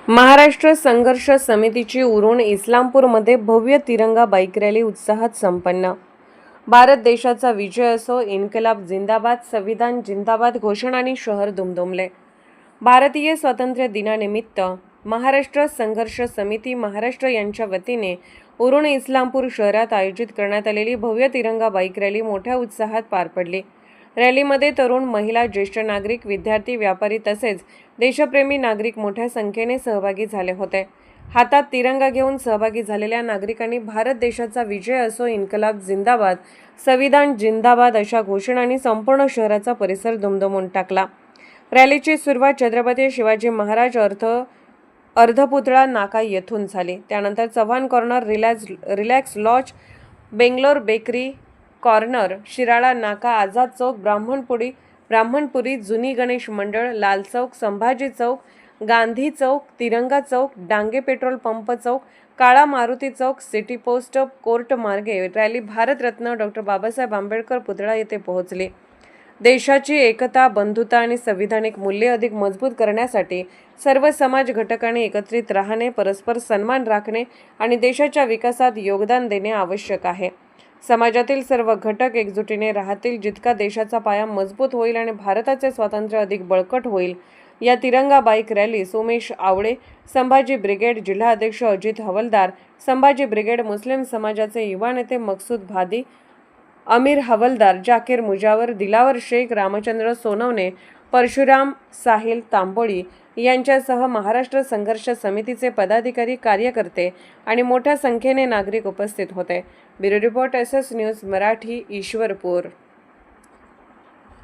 महाराष्ट्र संघर्ष समितीची उरण इस्लामपूरमध्ये भव्य तिरंगा बाईक रॅली उत्साहात संपन्न। भारत देशाचा विजय असो, इन्कलाब जिंदाबाद, संविधान जिंदाबाद घोषणांनी शहर दुमदुमले। भारतीय स्वातंत्र्य दिनानिमित्त महाराष्ट्र संघर्ष समिती महाराष्ट्र यांच्या वतीने उरण इस्लामपूर शहरात आयोजित करण्यात आलेली भव्य तिरंगा बाईक रॅली मोठ्या उत्साहात पार पडली। रॅलीमध्ये तरुण, महिला, ज्येष्ठ नागरिक, विद्यार्थी, व्यापारी तसेच देशप्रेमी नागरिक मोठ्या संख्येने सहभागी झाले होते। हातात तिरंगा घेऊन सहभागी झालेल्या नागरिकांनी भारत देशाचा विजय असो, इन्कलाब जिंदाबाद, संविधान जिंदाबाद अशा घोषणांनी संपूर्ण शहराचा परिसर दुमदुमून टाकला। रॅलीची सुरुवात छत्रपती शिवाजी महाराज अर्धपुतळा नाका येथून झाली। त्यानंतर Chavan corner, relax lodge, Bangalore bakery corner, Shirala नाका, आझाद चौक, ब्राह्मणपुरी, जुनी गणेश मंडळ, लाल चौक, संभाजी चौक, गांधी चौक, तिरंगा चौक, डांगे पेट्रोल पंप चौक, काळा मारुती चौक, सिटी पोस्ट कोर्ट मार्गे रॅली भारतरत्न डॉ. बाबासाहेब आंबेडकर पुतळा येथे पोहोचली। देशाची एकता, बंधुता आणि संविधानिक मूल्ये अधिक मजबूत करण्यासाठी सर्व समाज घटकांनी एकत्रित राहणे, परस्पर सन्मान राखणे आणि देशाच्या विकासात योगदान देणे आवश्यक आहे। समाजातील सर्व घटक एकजुटीने राहतील, जितका देशाचा पाया मजबूत होईल आणि भारताचे स्वातंत्र्य अधिक बळकट होईल। या तिरंगा बाईक रॅलीस उमेश आवळे, संभाजी ब्रिगेड जिल्हा अध्यक्ष अजित हवलदार, संभाजी ब्रिगेड मुस्लिम समाजाचे युवा नेते मकसूद भादी, अमीर हवलदार, जाकीर मुजावर, दिलावर शेख, रामचंद्र सोनवणे, परशुराम साहिल तांबोळी यांच्यासह महाराष्ट्र संघर्ष समितीचे पदाधिकारी, कार्यकर्ते आणि मोठ्या संख्येने नागरिक उपस्थित होते। Bureau report SS news Marathi, Ishwarpur.